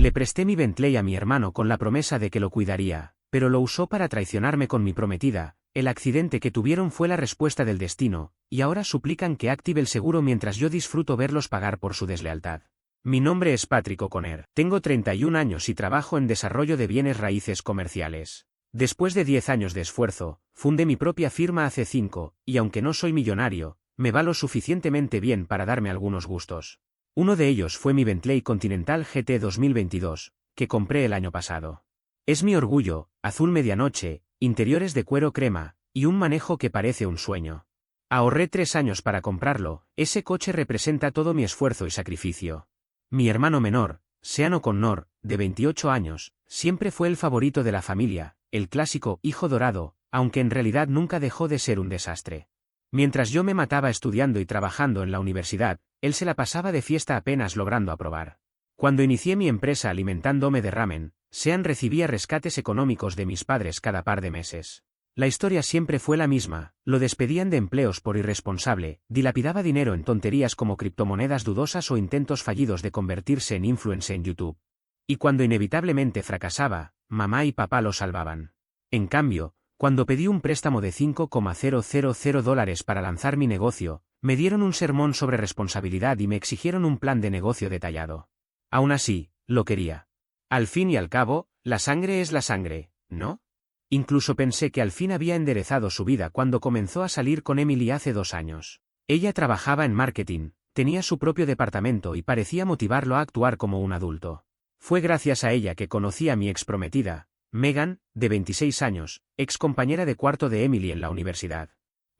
Le presté mi Bentley a mi hermano con la promesa de que lo cuidaría, pero lo usó para traicionarme con mi prometida. El accidente que tuvieron fue la respuesta del destino, y ahora suplican que active el seguro mientras yo disfruto verlos pagar por su deslealtad. Mi nombre es Patrick O'Connor. Tengo 31 años y trabajo en desarrollo de bienes raíces comerciales. Después de 10 años de esfuerzo, fundé mi propia firma hace 5, y aunque no soy millonario, me va lo suficientemente bien para darme algunos gustos. Uno de ellos fue mi Bentley Continental GT 2022, que compré el año pasado. Es mi orgullo, azul medianoche, interiores de cuero crema, y un manejo que parece un sueño. Ahorré 3 años para comprarlo, ese coche representa todo mi esfuerzo y sacrificio. Mi hermano menor, Sean O'Connor, de 28 años, siempre fue el favorito de la familia, el clásico hijo dorado, aunque en realidad nunca dejó de ser un desastre. Mientras yo me mataba estudiando y trabajando en la universidad, él se la pasaba de fiesta apenas logrando aprobar. Cuando inicié mi empresa alimentándome de ramen, Sean recibía rescates económicos de mis padres cada par de meses. La historia siempre fue la misma, lo despedían de empleos por irresponsable, dilapidaba dinero en tonterías como criptomonedas dudosas o intentos fallidos de convertirse en influencer en YouTube. Y cuando inevitablemente fracasaba, mamá y papá lo salvaban. En cambio, cuando pedí un préstamo de $5,000 para lanzar mi negocio, me dieron un sermón sobre responsabilidad y me exigieron un plan de negocio detallado. Aún así, lo quería. Al fin y al cabo, la sangre es la sangre, ¿no? Incluso pensé que al fin había enderezado su vida cuando comenzó a salir con Emily hace 2 años. Ella trabajaba en marketing, tenía su propio departamento y parecía motivarlo a actuar como un adulto. Fue gracias a ella que conocí a mi exprometida, Megan, de 26 años, ex compañera de cuarto de Emily en la universidad.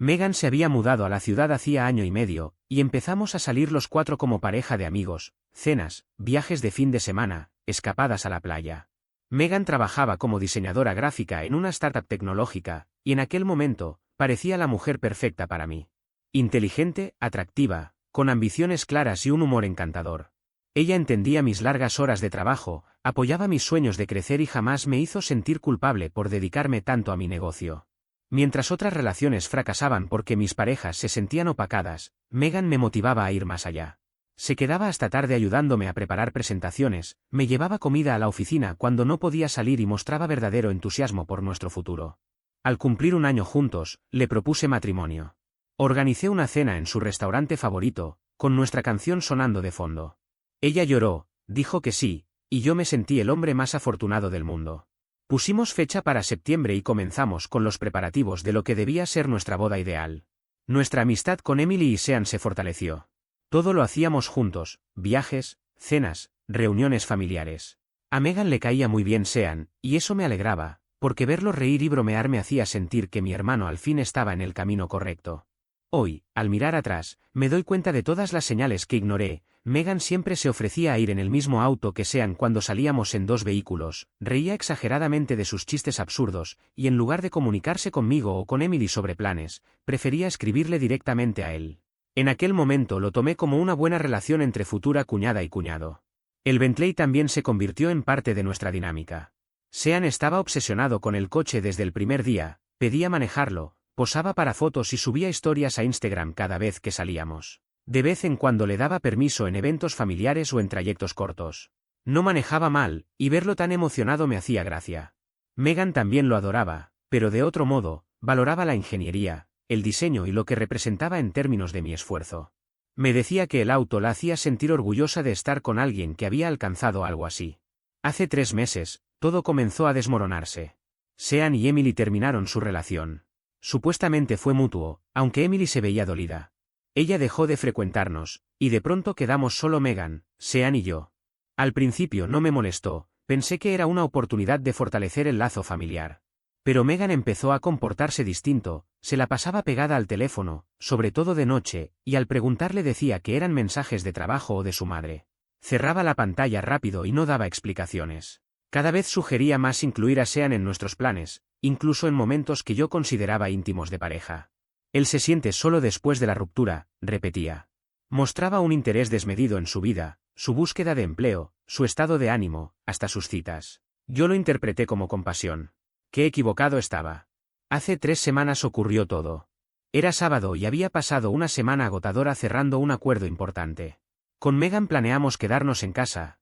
Megan se había mudado a la ciudad hacía año y medio, y empezamos a salir los 4 como pareja de amigos, cenas, viajes de fin de semana, escapadas a la playa. Megan trabajaba como diseñadora gráfica en una startup tecnológica, y en aquel momento, parecía la mujer perfecta para mí. Inteligente, atractiva, con ambiciones claras y un humor encantador. Ella entendía mis largas horas de trabajo, apoyaba mis sueños de crecer y jamás me hizo sentir culpable por dedicarme tanto a mi negocio. Mientras otras relaciones fracasaban porque mis parejas se sentían opacadas, Megan me motivaba a ir más allá. Se quedaba hasta tarde ayudándome a preparar presentaciones, me llevaba comida a la oficina cuando no podía salir y mostraba verdadero entusiasmo por nuestro futuro. Al cumplir 1 año juntos, le propuse matrimonio. Organicé una cena en su restaurante favorito, con nuestra canción sonando de fondo. Ella lloró, dijo que sí, y yo me sentí el hombre más afortunado del mundo. Pusimos fecha para septiembre y comenzamos con los preparativos de lo que debía ser nuestra boda ideal. Nuestra amistad con Emily y Sean se fortaleció. Todo lo hacíamos juntos, viajes, cenas, reuniones familiares. A Megan le caía muy bien Sean, y eso me alegraba, porque verlo reír y bromear me hacía sentir que mi hermano al fin estaba en el camino correcto. Hoy, al mirar atrás, me doy cuenta de todas las señales que ignoré. Megan siempre se ofrecía a ir en el mismo auto que Sean cuando salíamos en 2 vehículos, reía exageradamente de sus chistes absurdos, y en lugar de comunicarse conmigo o con Emily sobre planes, prefería escribirle directamente a él. En aquel momento lo tomé como una buena relación entre futura cuñada y cuñado. El Bentley también se convirtió en parte de nuestra dinámica. Sean estaba obsesionado con el coche desde el primer día, pedía manejarlo, posaba para fotos y subía historias a Instagram cada vez que salíamos. De vez en cuando le daba permiso en eventos familiares o en trayectos cortos. No manejaba mal, y verlo tan emocionado me hacía gracia. Megan también lo adoraba, pero de otro modo, valoraba la ingeniería, el diseño y lo que representaba en términos de mi esfuerzo. Me decía que el auto la hacía sentir orgullosa de estar con alguien que había alcanzado algo así. Hace 3 meses, todo comenzó a desmoronarse. Sean y Emily terminaron su relación. Supuestamente fue mutuo, aunque Emily se veía dolida. Ella dejó de frecuentarnos, y de pronto quedamos solo Megan, Sean y yo. Al principio no me molestó, pensé que era una oportunidad de fortalecer el lazo familiar. Pero Megan empezó a comportarse distinto, se la pasaba pegada al teléfono, sobre todo de noche, y al preguntarle decía que eran mensajes de trabajo o de su madre. Cerraba la pantalla rápido y no daba explicaciones. Cada vez sugería más incluir a Sean en nuestros planes, incluso en momentos que yo consideraba íntimos de pareja. Él se siente solo después de la ruptura, repetía. Mostraba un interés desmedido en su vida, su búsqueda de empleo, su estado de ánimo, hasta sus citas. Yo lo interpreté como compasión. Qué equivocado estaba. Hace 3 semanas ocurrió todo. Era sábado y había pasado una semana agotadora cerrando un acuerdo importante. Con Megan planeamos quedarnos en casa.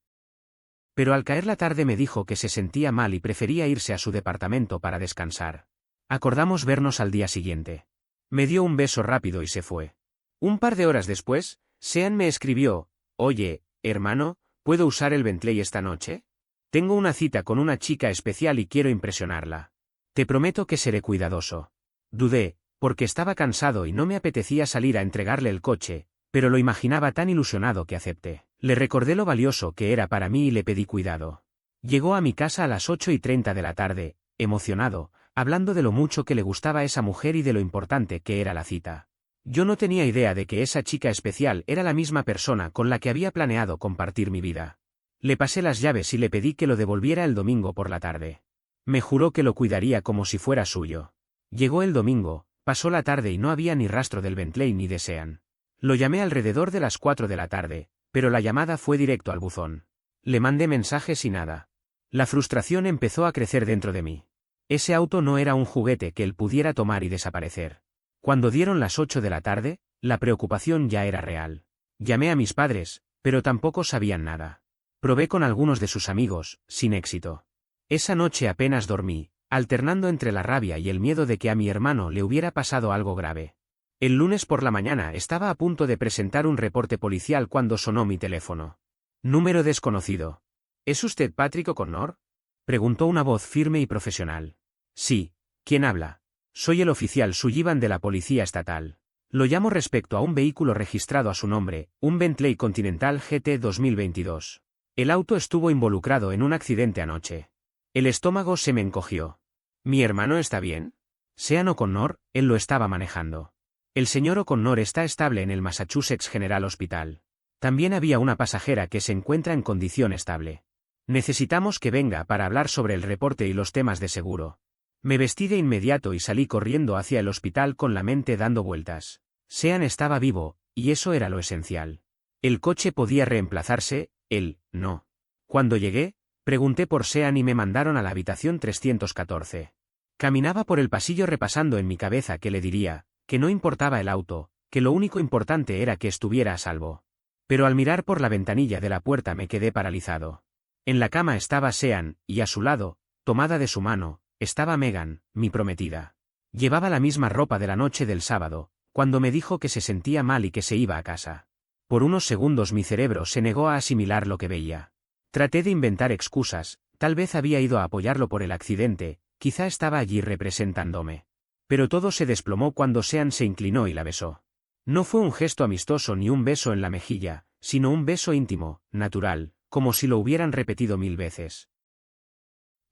Pero al caer la tarde me dijo que se sentía mal y prefería irse a su departamento para descansar. Acordamos vernos al día siguiente. Me dio un beso rápido y se fue. Un par de horas después, Sean me escribió: «Oye, hermano, ¿puedo usar el Bentley esta noche? Tengo una cita con una chica especial y quiero impresionarla. Te prometo que seré cuidadoso». Dudé, porque estaba cansado y no me apetecía salir a entregarle el coche, pero lo imaginaba tan ilusionado que acepté. Le recordé lo valioso que era para mí y le pedí cuidado. Llegó a mi casa a las 8:30 de la tarde, emocionado, hablando de lo mucho que le gustaba a esa mujer y de lo importante que era la cita. Yo no tenía idea de que esa chica especial era la misma persona con la que había planeado compartir mi vida. Le pasé las llaves y le pedí que lo devolviera el domingo por la tarde. Me juró que lo cuidaría como si fuera suyo. Llegó el domingo, pasó la tarde y no había ni rastro del Bentley ni de Sean. Lo llamé alrededor de las 4 de la tarde, pero la llamada fue directo al buzón. Le mandé mensajes y nada. La frustración empezó a crecer dentro de mí. Ese auto no era un juguete que él pudiera tomar y desaparecer. Cuando dieron las 8 de la tarde, la preocupación ya era real. Llamé a mis padres, pero tampoco sabían nada. Probé con algunos de sus amigos, sin éxito. Esa noche apenas dormí, alternando entre la rabia y el miedo de que a mi hermano le hubiera pasado algo grave. El lunes por la mañana estaba a punto de presentar un reporte policial cuando sonó mi teléfono. Número desconocido. ¿Es usted Patrick O'Connor?, preguntó una voz firme y profesional. Sí, ¿quién habla? Soy el oficial Sullivan de la Policía Estatal. Lo llamo respecto a un vehículo registrado a su nombre, un Bentley Continental GT 2022. El auto estuvo involucrado en un accidente anoche. El estómago se me encogió. ¿Mi hermano está bien? Sean O'Connor, él lo estaba manejando. El señor O'Connor está estable en el Massachusetts General Hospital. También había una pasajera que se encuentra en condición estable. Necesitamos que venga para hablar sobre el reporte y los temas de seguro. Me vestí de inmediato y salí corriendo hacia el hospital con la mente dando vueltas. Sean estaba vivo, y eso era lo esencial. El coche podía reemplazarse, él, no. Cuando llegué, pregunté por Sean y me mandaron a la habitación 314. Caminaba por el pasillo repasando en mi cabeza qué le diría, que no importaba el auto, que lo único importante era que estuviera a salvo. Pero al mirar por la ventanilla de la puerta me quedé paralizado. En la cama estaba Sean, y a su lado, tomada de su mano, estaba Megan, mi prometida. Llevaba la misma ropa de la noche del sábado, cuando me dijo que se sentía mal y que se iba a casa. Por unos segundos mi cerebro se negó a asimilar lo que veía. Traté de inventar excusas, tal vez había ido a apoyarlo por el accidente, quizá estaba allí representándome. Pero todo se desplomó cuando Sean se inclinó y la besó. No fue un gesto amistoso ni un beso en la mejilla, sino un beso íntimo, natural, como si lo hubieran repetido 1000 veces.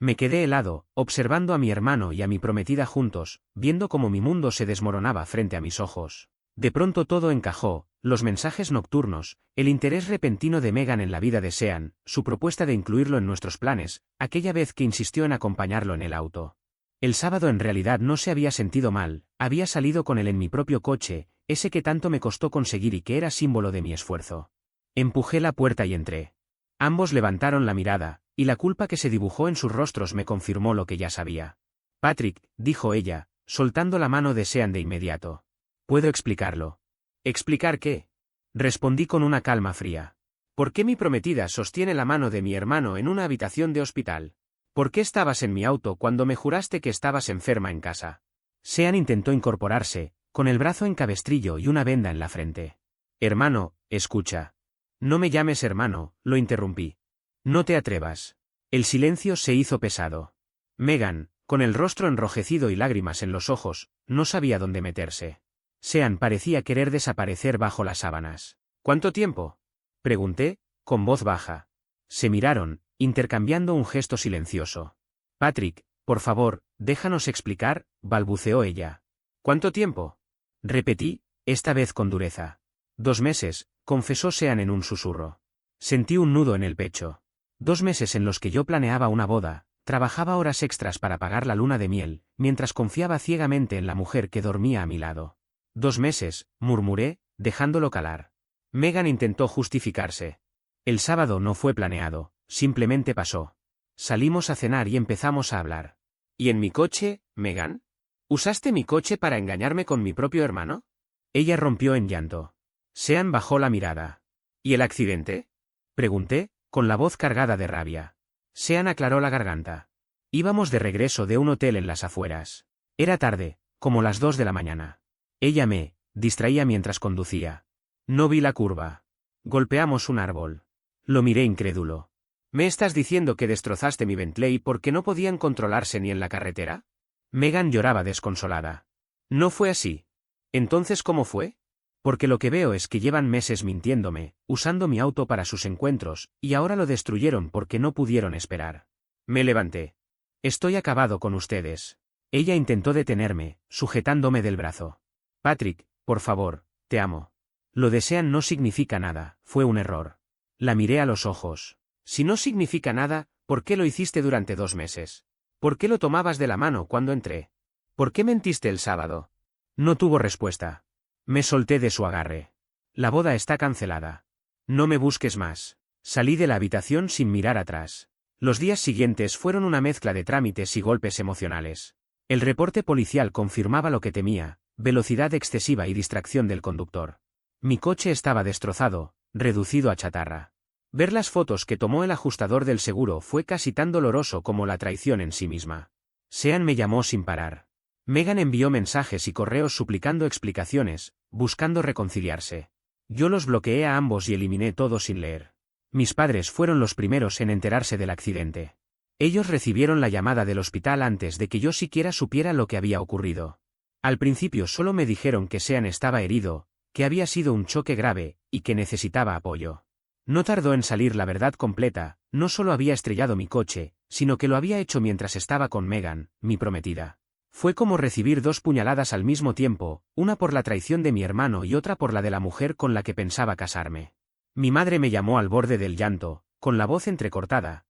Me quedé helado, observando a mi hermano y a mi prometida juntos, viendo cómo mi mundo se desmoronaba frente a mis ojos. De pronto todo encajó, los mensajes nocturnos, el interés repentino de Megan en la vida de Sean, su propuesta de incluirlo en nuestros planes, aquella vez que insistió en acompañarlo en el auto. El sábado en realidad no se había sentido mal, había salido con él en mi propio coche, ese que tanto me costó conseguir y que era símbolo de mi esfuerzo. Empujé la puerta y entré. Ambos levantaron la mirada, y la culpa que se dibujó en sus rostros me confirmó lo que ya sabía. Patrick, dijo ella, soltando la mano de Sean de inmediato. ¿Puedo explicarlo? ¿Explicar qué? Respondí con una calma fría. ¿Por qué mi prometida sostiene la mano de mi hermano en una habitación de hospital? ¿Por qué estabas en mi auto cuando me juraste que estabas enferma en casa? Sean intentó incorporarse, con el brazo en cabestrillo y una venda en la frente. Hermano, escucha. No me llames hermano, lo interrumpí. No te atrevas. El silencio se hizo pesado. Megan, con el rostro enrojecido y lágrimas en los ojos, no sabía dónde meterse. Sean parecía querer desaparecer bajo las sábanas. ¿Cuánto tiempo?, pregunté, con voz baja. Se miraron, intercambiando un gesto silencioso. Patrick, por favor, déjanos explicar, balbuceó ella. ¿Cuánto tiempo?, repetí, esta vez con dureza. 2 meses, confesó Sean en un susurro. Sentí un nudo en el pecho. 2 meses en los que yo planeaba una boda, trabajaba horas extras para pagar la luna de miel, mientras confiaba ciegamente en la mujer que dormía a mi lado. 2 meses, murmuré, dejándolo calar. Megan intentó justificarse. El sábado no fue planeado, simplemente pasó. Salimos a cenar y empezamos a hablar. ¿Y en mi coche, Megan? ¿Usaste mi coche para engañarme con mi propio hermano? Ella rompió en llanto. Sean bajó la mirada. ¿Y el accidente?, pregunté, con la voz cargada de rabia. Sean aclaró la garganta. Íbamos de regreso de un hotel en las afueras. Era tarde, como las 2 de la mañana. Ella me distraía mientras conducía. No vi la curva. Golpeamos un árbol. Lo miré incrédulo. ¿Me estás diciendo que destrozaste mi Bentley porque no podían controlarse ni en la carretera? Megan lloraba desconsolada. No fue así. ¿Entonces cómo fue? Porque lo que veo es que llevan meses mintiéndome, usando mi auto para sus encuentros, y ahora lo destruyeron porque no pudieron esperar. Me levanté. Estoy acabado con ustedes. Ella intentó detenerme, sujetándome del brazo. Patrick, por favor, te amo. Lo desean no significa nada, fue un error. La miré a los ojos. Si no significa nada, ¿por qué lo hiciste durante 2 meses? ¿Por qué lo tomabas de la mano cuando entré? ¿Por qué mentiste el sábado? No tuvo respuesta. Me solté de su agarre. La boda está cancelada. No me busques más. Salí de la habitación sin mirar atrás. Los días siguientes fueron una mezcla de trámites y golpes emocionales. El reporte policial confirmaba lo que temía, velocidad excesiva y distracción del conductor. Mi coche estaba destrozado, reducido a chatarra. Ver las fotos que tomó el ajustador del seguro fue casi tan doloroso como la traición en sí misma. Sean me llamó sin parar. Megan envió mensajes y correos suplicando explicaciones, buscando reconciliarse. Yo los bloqueé a ambos y eliminé todo sin leer. Mis padres fueron los primeros en enterarse del accidente. Ellos recibieron la llamada del hospital antes de que yo siquiera supiera lo que había ocurrido. Al principio solo me dijeron que Sean estaba herido, que había sido un choque grave, y que necesitaba apoyo. No tardó en salir la verdad completa, no solo había estrellado mi coche, sino que lo había hecho mientras estaba con Megan, mi prometida. Fue como recibir 2 puñaladas al mismo tiempo, una por la traición de mi hermano y otra por la de la mujer con la que pensaba casarme. Mi madre me llamó al borde del llanto, con la voz entrecortada,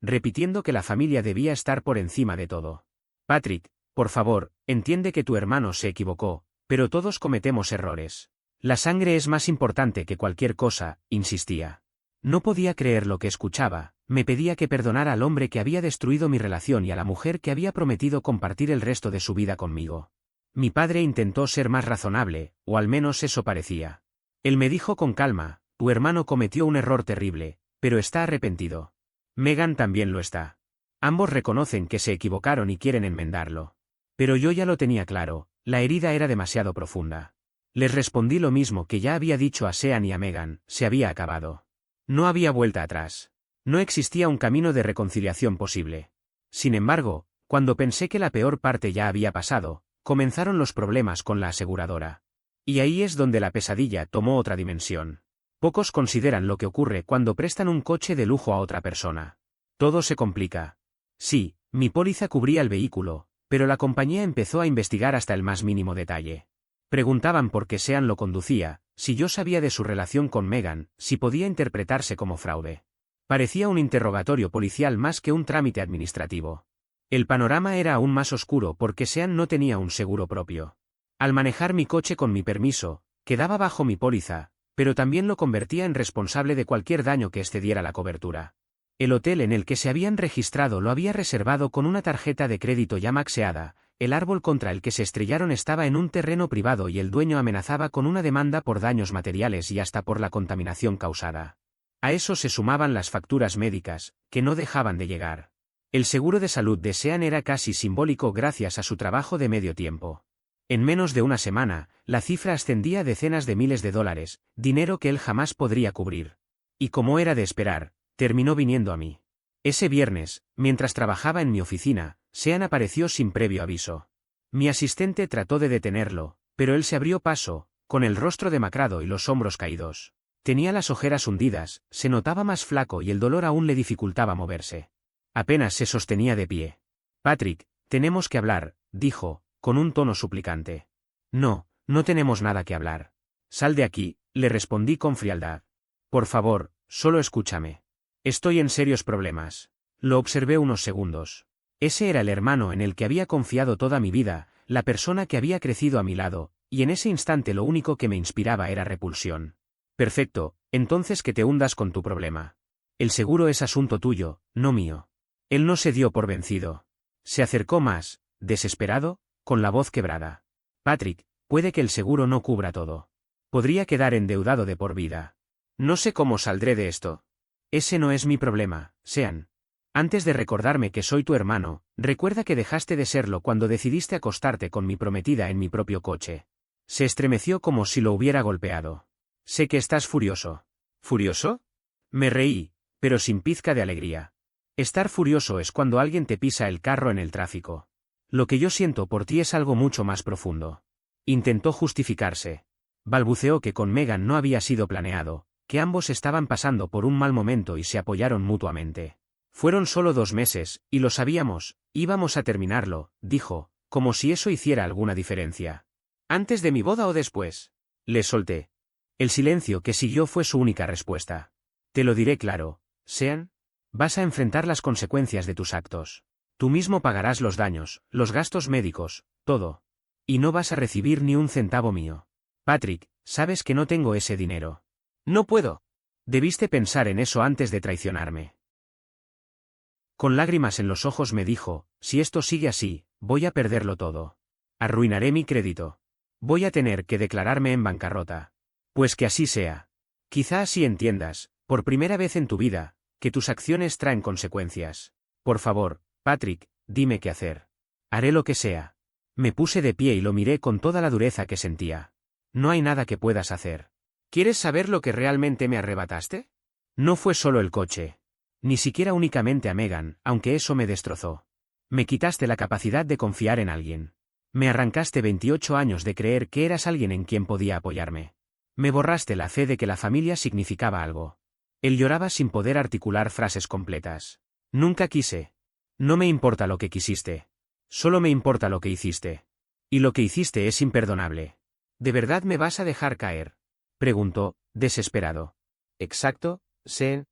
repitiendo que la familia debía estar por encima de todo. Patrick, por favor, entiende que tu hermano se equivocó, pero todos cometemos errores. La sangre es más importante que cualquier cosa, insistía. No podía creer lo que escuchaba, me pedía que perdonara al hombre que había destruido mi relación y a la mujer que había prometido compartir el resto de su vida conmigo. Mi padre intentó ser más razonable, o al menos eso parecía. Él me dijo con calma, tu hermano cometió un error terrible, pero está arrepentido. Megan también lo está. Ambos reconocen que se equivocaron y quieren enmendarlo. Pero yo ya lo tenía claro, la herida era demasiado profunda. Les respondí lo mismo que ya había dicho a Sean y a Megan, se había acabado. No había vuelta atrás. No existía un camino de reconciliación posible. Sin embargo, cuando pensé que la peor parte ya había pasado, comenzaron los problemas con la aseguradora. Y ahí es donde la pesadilla tomó otra dimensión. Pocos consideran lo que ocurre cuando prestan un coche de lujo a otra persona. Todo se complica. Sí, mi póliza cubría el vehículo, pero la compañía empezó a investigar hasta el más mínimo detalle. Preguntaban por qué Sean lo conducía, si yo sabía de su relación con Megan, si podía interpretarse como fraude. Parecía un interrogatorio policial más que un trámite administrativo. El panorama era aún más oscuro porque Sean no tenía un seguro propio. Al manejar mi coche con mi permiso, quedaba bajo mi póliza, pero también lo convertía en responsable de cualquier daño que excediera la cobertura. El hotel en el que se habían registrado lo había reservado con una tarjeta de crédito ya maxeada, el árbol contra el que se estrellaron estaba en un terreno privado y el dueño amenazaba con una demanda por daños materiales y hasta por la contaminación causada. A eso se sumaban las facturas médicas, que no dejaban de llegar. El seguro de salud de Sean era casi simbólico gracias a su trabajo de medio tiempo. En menos de una semana, la cifra ascendía a decenas de miles de dólares, dinero que él jamás podría cubrir. Y como era de esperar, terminó viniendo a mí. Ese viernes, mientras trabajaba en mi oficina, Sean apareció sin previo aviso. Mi asistente trató de detenerlo, pero él se abrió paso, con el rostro demacrado y los hombros caídos. Tenía las ojeras hundidas, se notaba más flaco y el dolor aún le dificultaba moverse. Apenas se sostenía de pie. Patrick, tenemos que hablar, dijo, con un tono suplicante. No, no tenemos nada que hablar. Sal de aquí, le respondí con frialdad. Por favor, solo escúchame. Estoy en serios problemas. Lo observé unos segundos. Ese era el hermano en el que había confiado toda mi vida, la persona que había crecido a mi lado, y en ese instante lo único que me inspiraba era repulsión. Perfecto, entonces que te hundas con tu problema. El seguro es asunto tuyo, no mío. Él no se dio por vencido. Se acercó más, desesperado, con la voz quebrada. Patrick, puede que el seguro no cubra todo. Podría quedar endeudado de por vida. No sé cómo saldré de esto. Ese no es mi problema, Sean. Antes de recordarme que soy tu hermano, recuerda que dejaste de serlo cuando decidiste acostarte con mi prometida en mi propio coche. Se estremeció como si lo hubiera golpeado. Sé que estás furioso. ¿Furioso? Me reí, pero sin pizca de alegría. Estar furioso es cuando alguien te pisa el carro en el tráfico. Lo que yo siento por ti es algo mucho más profundo. Intentó justificarse. Balbuceó que con Megan no había sido planeado, que ambos estaban pasando por un mal momento y se apoyaron mutuamente. Fueron solo 2 meses, y lo sabíamos, íbamos a terminarlo, dijo, como si eso hiciera alguna diferencia. ¿Antes de mi boda o después? Le solté. El silencio que siguió fue su única respuesta. Te lo diré claro, Sean. Vas a enfrentar las consecuencias de tus actos. Tú mismo pagarás los daños, los gastos médicos, todo. Y no vas a recibir ni un centavo mío. Patrick, sabes que no tengo ese dinero. No puedo. Debiste pensar en eso antes de traicionarme. Con lágrimas en los ojos me dijo, si esto sigue así, voy a perderlo todo. Arruinaré mi crédito. Voy a tener que declararme en bancarrota. Pues que así sea. Quizá así entiendas, por primera vez en tu vida, que tus acciones traen consecuencias. Por favor, Patrick, dime qué hacer. Haré lo que sea. Me puse de pie y lo miré con toda la dureza que sentía. No hay nada que puedas hacer. ¿Quieres saber lo que realmente me arrebataste? No fue solo el coche. Ni siquiera únicamente a Megan, aunque eso me destrozó. Me quitaste la capacidad de confiar en alguien. Me arrancaste 28 años de creer que eras alguien en quien podía apoyarme. Me borraste la fe de que la familia significaba algo. Él lloraba sin poder articular frases completas. Nunca quise. No me importa lo que quisiste. Solo me importa lo que hiciste. Y lo que hiciste es imperdonable. ¿De verdad me vas a dejar caer? Preguntó, desesperado. Exacto, Sean.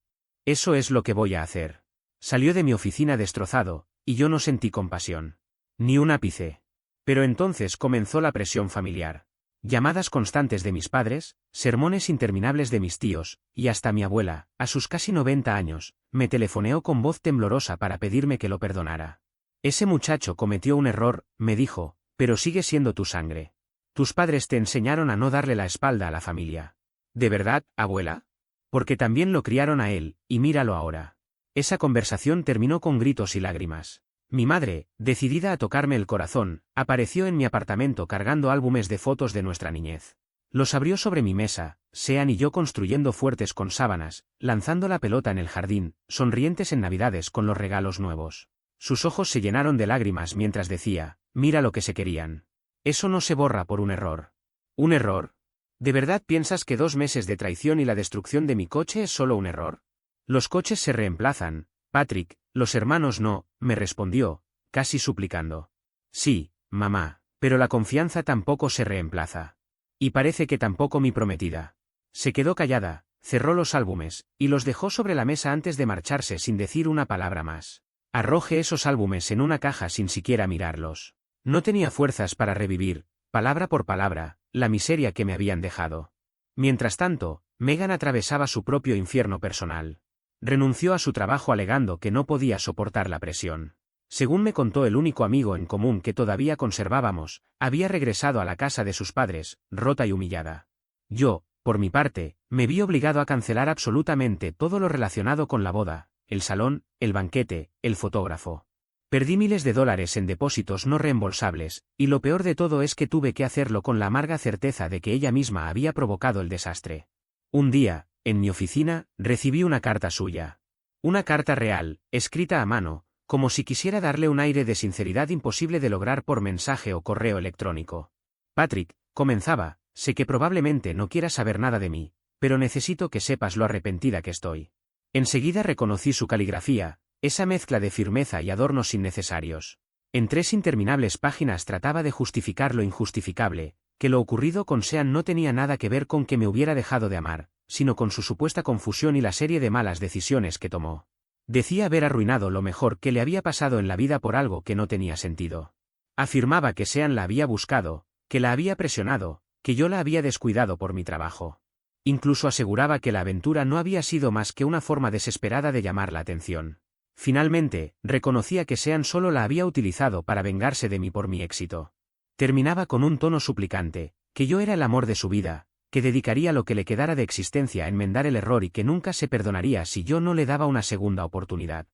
Eso es lo que voy a hacer. Salió de mi oficina destrozado, y yo no sentí compasión. Ni un ápice. Pero entonces comenzó la presión familiar. Llamadas constantes de mis padres, sermones interminables de mis tíos, y hasta mi abuela, a sus casi 90 años, me telefoneó con voz temblorosa para pedirme que lo perdonara. Ese muchacho cometió un error, me dijo, pero sigue siendo tu sangre. Tus padres te enseñaron a no darle la espalda a la familia. ¿De verdad, abuela? Porque también lo criaron a él, y míralo ahora. Esa conversación terminó con gritos y lágrimas. Mi madre, decidida a tocarme el corazón, apareció en mi apartamento cargando álbumes de fotos de nuestra niñez. Los abrió sobre mi mesa, Sean y yo construyendo fuertes con sábanas, lanzando la pelota en el jardín, sonrientes en Navidades con los regalos nuevos. Sus ojos se llenaron de lágrimas mientras decía, mira lo que se querían. Eso no se borra por un error. ¿Un error? ¿De verdad piensas que 2 meses de traición y la destrucción de mi coche es solo un error? Los coches se reemplazan, Patrick, los hermanos no, me respondió, casi suplicando. Sí, mamá, pero la confianza tampoco se reemplaza. Y parece que tampoco mi prometida. Se quedó callada, cerró los álbumes, y los dejó sobre la mesa antes de marcharse sin decir una palabra más. Arrojé esos álbumes en una caja sin siquiera mirarlos. No tenía fuerzas para revivir, palabra por palabra, la miseria que me habían dejado. Mientras tanto, Megan atravesaba su propio infierno personal. Renunció a su trabajo alegando que no podía soportar la presión. Según me contó el único amigo en común que todavía conservábamos, había regresado a la casa de sus padres, rota y humillada. Yo, por mi parte, me vi obligado a cancelar absolutamente todo lo relacionado con la boda, el salón, el banquete, el fotógrafo. Perdí miles de dólares en depósitos no reembolsables, y lo peor de todo es que tuve que hacerlo con la amarga certeza de que ella misma había provocado el desastre. Un día, en mi oficina, recibí una carta suya. Una carta real, escrita a mano, como si quisiera darle un aire de sinceridad imposible de lograr por mensaje o correo electrónico. Patrick, comenzaba, sé que probablemente no quieras saber nada de mí, pero necesito que sepas lo arrepentida que estoy. Enseguida reconocí su caligrafía, esa mezcla de firmeza y adornos innecesarios. En 3 interminables páginas trataba de justificar lo injustificable, que lo ocurrido con Sean no tenía nada que ver con que me hubiera dejado de amar, sino con su supuesta confusión y la serie de malas decisiones que tomó. Decía haber arruinado lo mejor que le había pasado en la vida por algo que no tenía sentido. Afirmaba que Sean la había buscado, que la había presionado, que yo la había descuidado por mi trabajo. Incluso aseguraba que la aventura no había sido más que una forma desesperada de llamar la atención. Finalmente, reconocía que Sean solo la había utilizado para vengarse de mí por mi éxito. Terminaba con un tono suplicante, que yo era el amor de su vida, que dedicaría lo que le quedara de existencia a enmendar el error y que nunca se perdonaría si yo no le daba una segunda oportunidad.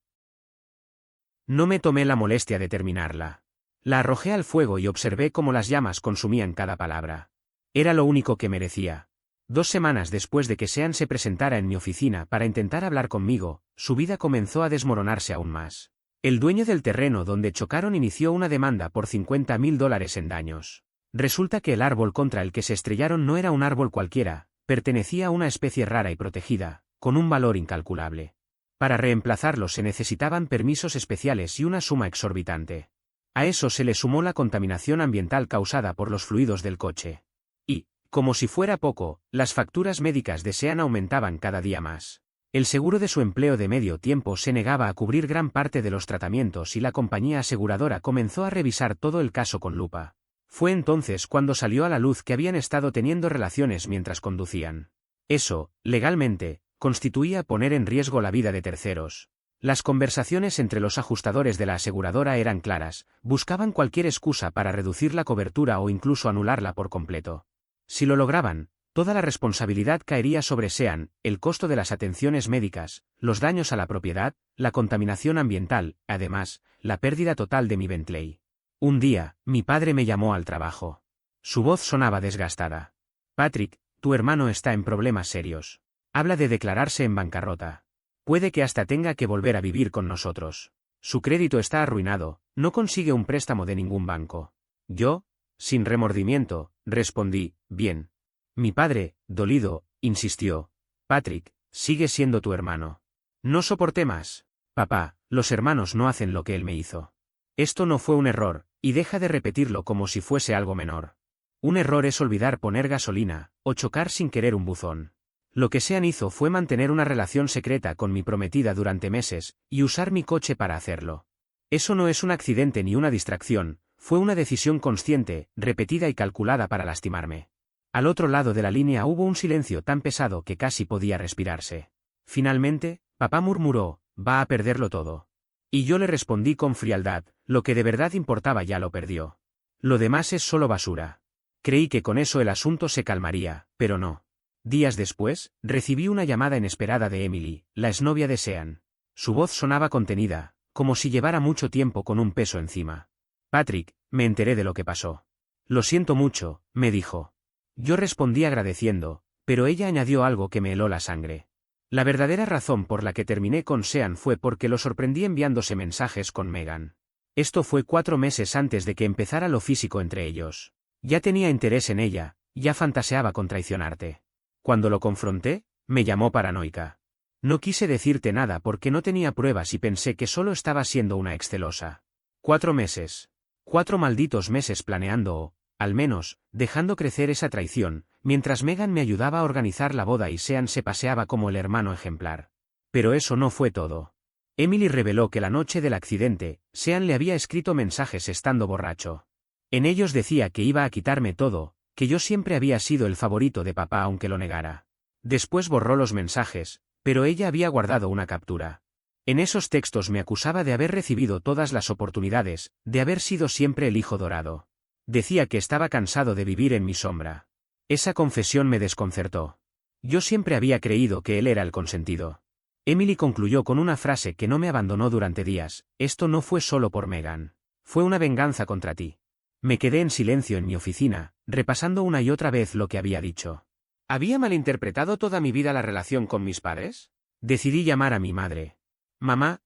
No me tomé la molestia de terminarla. La arrojé al fuego y observé cómo las llamas consumían cada palabra. Era lo único que merecía. 2 semanas después de que Sean se presentara en mi oficina para intentar hablar conmigo, su vida comenzó a desmoronarse aún más. El dueño del terreno donde chocaron inició una demanda por $50.000 en daños. Resulta que el árbol contra el que se estrellaron no era un árbol cualquiera, pertenecía a una especie rara y protegida, con un valor incalculable. Para reemplazarlo se necesitaban permisos especiales y una suma exorbitante. A eso se le sumó la contaminación ambiental causada por los fluidos del coche. Y, como si fuera poco, las facturas médicas de Sean aumentaban cada día más. El seguro de su empleo de medio tiempo se negaba a cubrir gran parte de los tratamientos y la compañía aseguradora comenzó a revisar todo el caso con lupa. Fue entonces cuando salió a la luz que habían estado teniendo relaciones mientras conducían. Eso, legalmente, constituía poner en riesgo la vida de terceros. Las conversaciones entre los ajustadores de la aseguradora eran claras, buscaban cualquier excusa para reducir la cobertura o incluso anularla por completo. Si lo lograban, toda la responsabilidad caería sobre Sean, el costo de las atenciones médicas, los daños a la propiedad, la contaminación ambiental, además, la pérdida total de mi Bentley. Un día, mi padre me llamó al trabajo. Su voz sonaba desgastada. Patrick, tu hermano está en problemas serios. Habla de declararse en bancarrota. Puede que hasta tenga que volver a vivir con nosotros. Su crédito está arruinado, no consigue un préstamo de ningún banco. Yo, sin remordimiento, respondí, bien. Mi padre, dolido, insistió. Patrick, sigue siendo tu hermano. No soporté más. Papá, los hermanos no hacen lo que él me hizo. Esto no fue un error, y deja de repetirlo como si fuese algo menor. Un error es olvidar poner gasolina, o chocar sin querer un buzón. Lo que Sean hizo fue mantener una relación secreta con mi prometida durante meses, y usar mi coche para hacerlo. Eso no es un accidente ni una distracción, fue una decisión consciente, repetida y calculada para lastimarme. Al otro lado de la línea hubo un silencio tan pesado que casi podía respirarse. Finalmente, papá murmuró, va a perderlo todo. Y yo le respondí con frialdad, lo que de verdad importaba ya lo perdió. Lo demás es solo basura. Creí que con eso el asunto se calmaría, pero no. Días después, recibí una llamada inesperada de Emily, la exnovia de Sean. Su voz sonaba contenida, como si llevara mucho tiempo con un peso encima. Patrick, me enteré de lo que pasó. Lo siento mucho, me dijo. Yo respondí agradeciendo, pero ella añadió algo que me heló la sangre. La verdadera razón por la que terminé con Sean fue porque lo sorprendí enviándose mensajes con Megan. Esto fue 4 meses antes de que empezara lo físico entre ellos. Ya tenía interés en ella, ya fantaseaba con traicionarte. Cuando lo confronté, me llamó paranoica. No quise decirte nada porque no tenía pruebas y pensé que solo estaba siendo una excelosa. 4 meses. 4 malditos meses planeando o, al menos, dejando crecer esa traición, mientras Megan me ayudaba a organizar la boda y Sean se paseaba como el hermano ejemplar. Pero eso no fue todo. Emily reveló que la noche del accidente, Sean le había escrito mensajes estando borracho. En ellos decía que iba a quitarme todo, que yo siempre había sido el favorito de papá aunque lo negara. Después borró los mensajes, pero ella había guardado una captura. En esos textos me acusaba de haber recibido todas las oportunidades, de haber sido siempre el hijo dorado. Decía que estaba cansado de vivir en mi sombra. Esa confesión me desconcertó. Yo siempre había creído que él era el consentido. Emily concluyó con una frase que no me abandonó durante días, esto no fue solo por Megan. Fue una venganza contra ti. Me quedé en silencio en mi oficina, repasando una y otra vez lo que había dicho. ¿Había malinterpretado toda mi vida la relación con mis padres? Decidí llamar a mi madre. Mamá.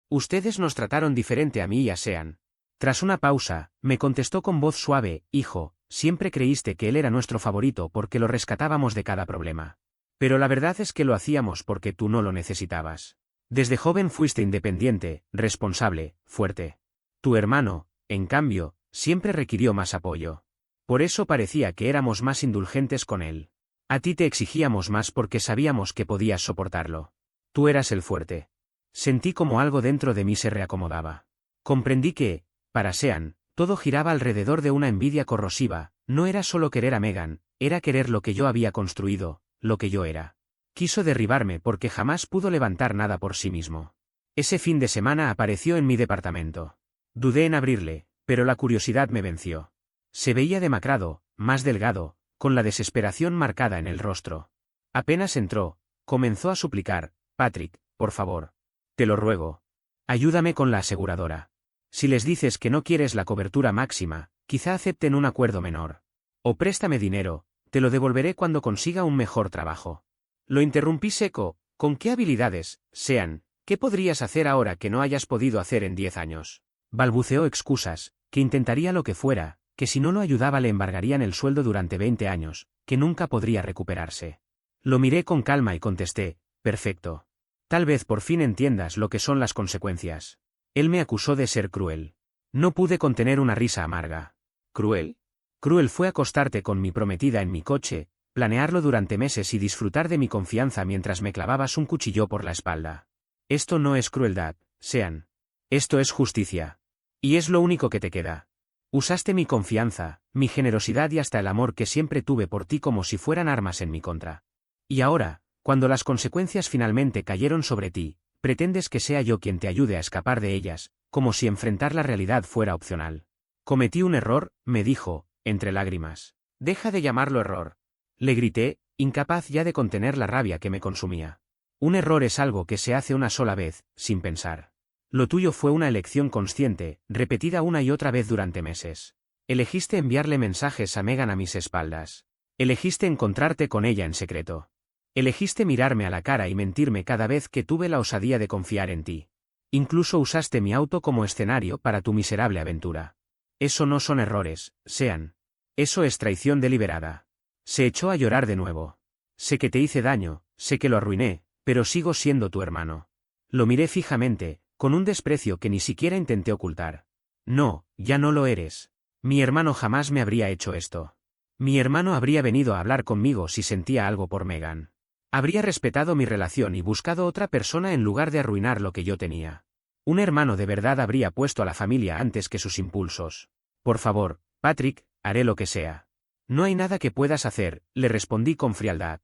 Ustedes nos trataron diferente a mí y a Sean. Tras una pausa, me contestó con voz suave, hijo, siempre creíste que él era nuestro favorito porque lo rescatábamos de cada problema. Pero la verdad es que lo hacíamos porque tú no lo necesitabas. Desde joven fuiste independiente, responsable, fuerte. Tu hermano, en cambio, siempre requirió más apoyo. Por eso parecía que éramos más indulgentes con él. A ti te exigíamos más porque sabíamos que podías soportarlo. Tú eras el fuerte. Sentí como algo dentro de mí se reacomodaba. Comprendí que, para Sean, todo giraba alrededor de una envidia corrosiva, no era solo querer a Megan, era querer lo que yo había construido, lo que yo era. Quiso derribarme porque jamás pudo levantar nada por sí mismo. Ese fin de semana apareció en mi departamento. Dudé en abrirle, pero la curiosidad me venció. Se veía demacrado, más delgado, con la desesperación marcada en el rostro. Apenas entró, comenzó a suplicar: Patrick, por favor. Te lo ruego. Ayúdame con la aseguradora. Si les dices que no quieres la cobertura máxima, quizá acepten un acuerdo menor. O préstame dinero, te lo devolveré cuando consiga un mejor trabajo. Lo interrumpí seco: ¿con qué habilidades, Sean? ¿Qué podrías hacer ahora que no hayas podido hacer en 10 años? Balbuceó excusas, que intentaría lo que fuera, que si no lo ayudaba le embargarían el sueldo durante 20 años, que nunca podría recuperarse. Lo miré con calma y contesté: perfecto. Tal vez por fin entiendas lo que son las consecuencias. Él me acusó de ser cruel. No pude contener una risa amarga. ¿Cruel? Cruel fue acostarte con mi prometida en mi coche, planearlo durante meses y disfrutar de mi confianza mientras me clavabas un cuchillo por la espalda. Esto no es crueldad, Sean. Esto es justicia. Y es lo único que te queda. Usaste mi confianza, mi generosidad y hasta el amor que siempre tuve por ti como si fueran armas en mi contra. Y ahora, cuando las consecuencias finalmente cayeron sobre ti, pretendes que sea yo quien te ayude a escapar de ellas, como si enfrentar la realidad fuera opcional. Cometí un error, me dijo, entre lágrimas. Deja de llamarlo error. Le grité, incapaz ya de contener la rabia que me consumía. Un error es algo que se hace una sola vez, sin pensar. Lo tuyo fue una elección consciente, repetida una y otra vez durante meses. Elegiste enviarle mensajes a Megan a mis espaldas. Elegiste encontrarte con ella en secreto. Elegiste mirarme a la cara y mentirme cada vez que tuve la osadía de confiar en ti. Incluso usaste mi auto como escenario para tu miserable aventura. Eso no son errores, Sean. Eso es traición deliberada. Se echó a llorar de nuevo. Sé que te hice daño, sé que lo arruiné, pero sigo siendo tu hermano. Lo miré fijamente, con un desprecio que ni siquiera intenté ocultar. No, ya no lo eres. Mi hermano jamás me habría hecho esto. Mi hermano habría venido a hablar conmigo si sentía algo por Megan. Habría respetado mi relación y buscado otra persona en lugar de arruinar lo que yo tenía. Un hermano de verdad habría puesto a la familia antes que sus impulsos. Por favor, Patrick, haré lo que sea. No hay nada que puedas hacer, le respondí con frialdad.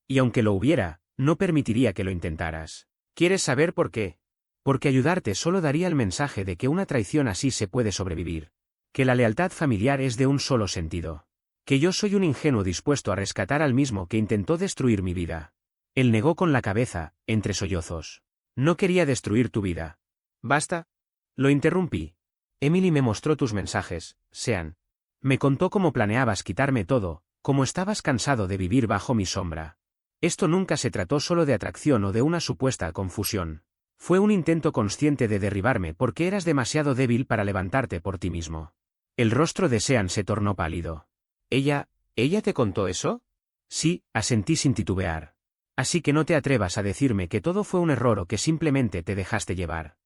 Y aunque lo hubiera, no permitiría que lo intentaras. ¿Quieres saber por qué? Porque ayudarte solo daría el mensaje de que una traición así se puede sobrevivir. Que la lealtad familiar es de un solo sentido. Que yo soy un ingenuo dispuesto a rescatar al mismo que intentó destruir mi vida. Él negó con la cabeza, entre sollozos. No quería destruir tu vida. ¿Basta? Lo interrumpí. Emily me mostró tus mensajes, Sean. Me contó cómo planeabas quitarme todo, cómo estabas cansado de vivir bajo mi sombra. Esto nunca se trató solo de atracción o de una supuesta confusión. Fue un intento consciente de derribarme porque eras demasiado débil para levantarte por ti mismo. El rostro de Sean se tornó pálido. ¿Ella te contó eso? Sí, asentí sin titubear. Así que no te atrevas a decirme que todo fue un error o que simplemente te dejaste llevar.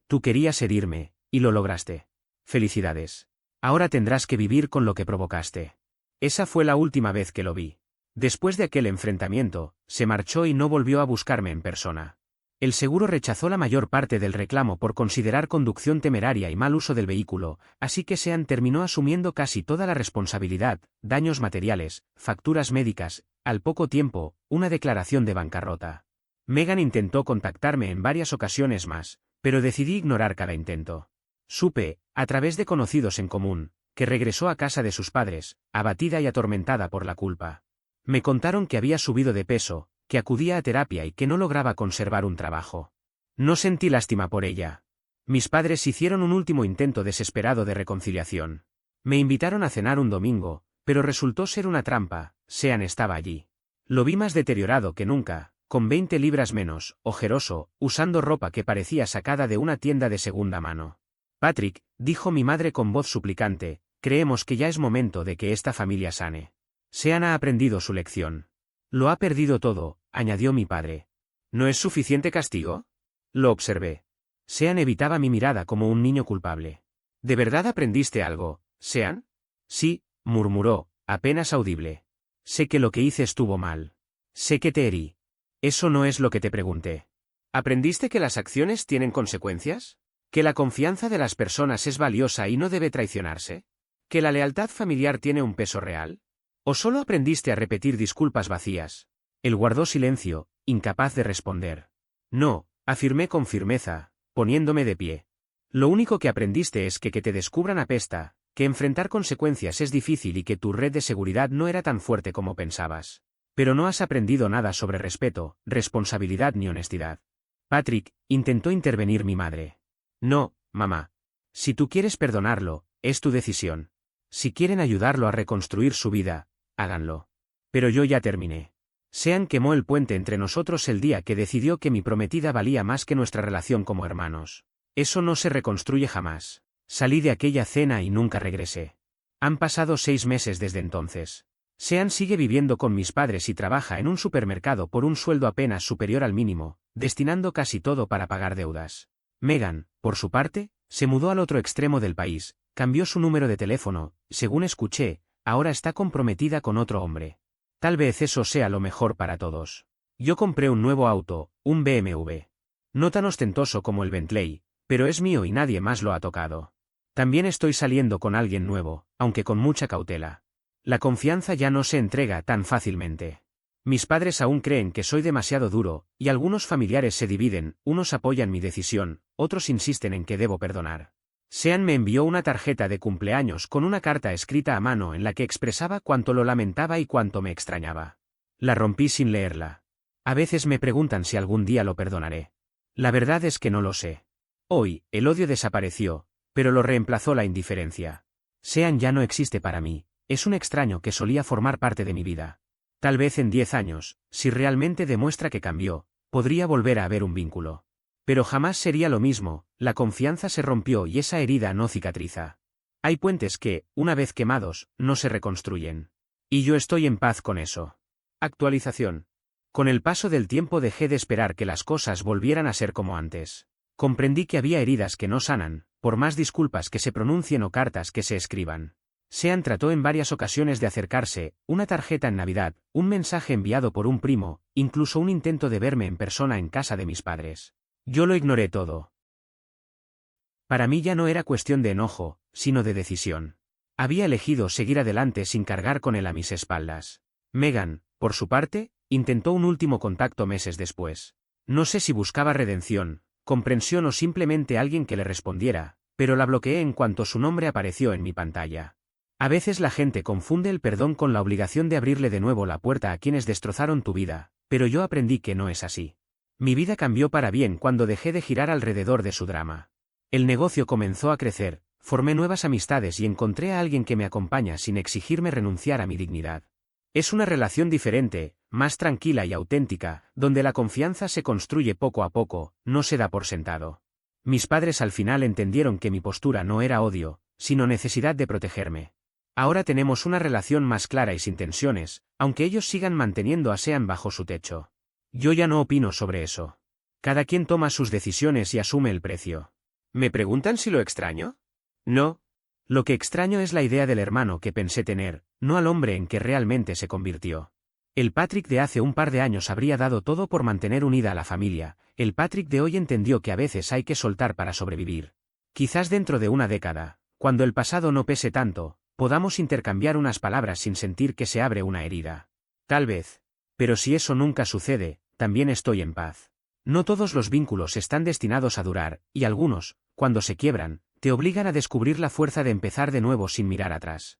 Tú querías herirme, y lo lograste. Felicidades. Ahora tendrás que vivir con lo que provocaste. Esa fue la última vez que lo vi. Después de aquel enfrentamiento, se marchó y no volvió a buscarme en persona. El seguro rechazó la mayor parte del reclamo por considerar conducción temeraria y mal uso del vehículo, así que Sean terminó asumiendo casi toda la responsabilidad, daños materiales, facturas médicas, al poco tiempo, una declaración de bancarrota. Megan intentó contactarme en varias ocasiones más, pero decidí ignorar cada intento. Supe, a través de conocidos en común, que regresó a casa de sus padres, abatida y atormentada por la culpa. Me contaron que había subido de peso, que acudía a terapia y que no lograba conservar un trabajo. No sentí lástima por ella. Mis padres hicieron un último intento desesperado de reconciliación. Me invitaron a cenar un domingo, pero resultó ser una trampa. Sean estaba allí. Lo vi más deteriorado que nunca, con 20 libras menos, ojeroso, usando ropa que parecía sacada de una tienda de segunda mano. Patrick, dijo mi madre con voz suplicante, creemos que ya es momento de que esta familia sane. Sean ha aprendido su lección. Lo ha perdido todo, añadió mi padre. ¿No es suficiente castigo? Lo observé. Sean evitaba mi mirada como un niño culpable. ¿De verdad aprendiste algo, Sean? Sí, murmuró, apenas audible. Sé que lo que hice estuvo mal. Sé que te herí. Eso no es lo que te pregunté. ¿Aprendiste que las acciones tienen consecuencias? ¿Que la confianza de las personas es valiosa y no debe traicionarse? ¿Que la lealtad familiar tiene un peso real? ¿O solo aprendiste a repetir disculpas vacías? Él guardó silencio, incapaz de responder. No, afirmé con firmeza, poniéndome de pie. Lo único que aprendiste es que te descubran apesta, que enfrentar consecuencias es difícil y que tu red de seguridad no era tan fuerte como pensabas. Pero no has aprendido nada sobre respeto, responsabilidad ni honestidad. Patrick, intentó intervenir mi madre. No, mamá. Si tú quieres perdonarlo, es tu decisión. Si quieren ayudarlo a reconstruir su vida, háganlo. Pero yo ya terminé. Sean quemó el puente entre nosotros el día que decidió que mi prometida valía más que nuestra relación como hermanos. Eso no se reconstruye jamás. Salí de aquella cena y nunca regresé. Han pasado 6 meses desde entonces. Sean sigue viviendo con mis padres y trabaja en un supermercado por un sueldo apenas superior al mínimo, destinando casi todo para pagar deudas. Megan, por su parte, se mudó al otro extremo del país, cambió su número de teléfono, según escuché, ahora está comprometida con otro hombre. Tal vez eso sea lo mejor para todos. Yo compré un nuevo auto, un BMW. No tan ostentoso como el Bentley, pero es mío y nadie más lo ha tocado. También estoy saliendo con alguien nuevo, aunque con mucha cautela. La confianza ya no se entrega tan fácilmente. Mis padres aún creen que soy demasiado duro, y algunos familiares se dividen, unos apoyan mi decisión, otros insisten en que debo perdonar. Sean me envió una tarjeta de cumpleaños con una carta escrita a mano en la que expresaba cuánto lo lamentaba y cuánto me extrañaba. La rompí sin leerla. A veces me preguntan si algún día lo perdonaré. La verdad es que no lo sé. Hoy, el odio desapareció, pero lo reemplazó la indiferencia. Sean ya no existe para mí. Es un extraño que solía formar parte de mi vida. Tal vez en 10 años, si realmente demuestra que cambió, podría volver a haber un vínculo. Pero jamás sería lo mismo, la confianza se rompió y esa herida no cicatriza. Hay puentes que, una vez quemados, no se reconstruyen. Y yo estoy en paz con eso. Actualización. Con el paso del tiempo dejé de esperar que las cosas volvieran a ser como antes. Comprendí que había heridas que no sanan, por más disculpas que se pronuncien o cartas que se escriban. Sean trató en varias ocasiones de acercarse, una tarjeta en Navidad, un mensaje enviado por un primo, incluso un intento de verme en persona en casa de mis padres. Yo lo ignoré todo. Para mí ya no era cuestión de enojo, sino de decisión. Había elegido seguir adelante sin cargar con él a mis espaldas. Megan, por su parte, intentó un último contacto meses después. No sé si buscaba redención, comprensión o simplemente alguien que le respondiera, pero la bloqueé en cuanto su nombre apareció en mi pantalla. A veces la gente confunde el perdón con la obligación de abrirle de nuevo la puerta a quienes destrozaron tu vida, pero yo aprendí que no es así. Mi vida cambió para bien cuando dejé de girar alrededor de su drama. El negocio comenzó a crecer, formé nuevas amistades y encontré a alguien que me acompaña sin exigirme renunciar a mi dignidad. Es una relación diferente, más tranquila y auténtica, donde la confianza se construye poco a poco, no se da por sentado. Mis padres al final entendieron que mi postura no era odio, sino necesidad de protegerme. Ahora tenemos una relación más clara y sin tensiones, aunque ellos sigan manteniendo a Sean bajo su techo. Yo ya no opino sobre eso. Cada quien toma sus decisiones y asume el precio. ¿Me preguntan si lo extraño? No. Lo que extraño es la idea del hermano que pensé tener, no al hombre en que realmente se convirtió. El Patrick de hace un par de años habría dado todo por mantener unida a la familia, el Patrick de hoy entendió que a veces hay que soltar para sobrevivir. Quizás dentro de una década, cuando el pasado no pese tanto, podamos intercambiar unas palabras sin sentir que se abre una herida. Tal vez. Pero si eso nunca sucede, también estoy en paz. No todos los vínculos están destinados a durar, y algunos, cuando se quiebran, te obligan a descubrir la fuerza de empezar de nuevo sin mirar atrás.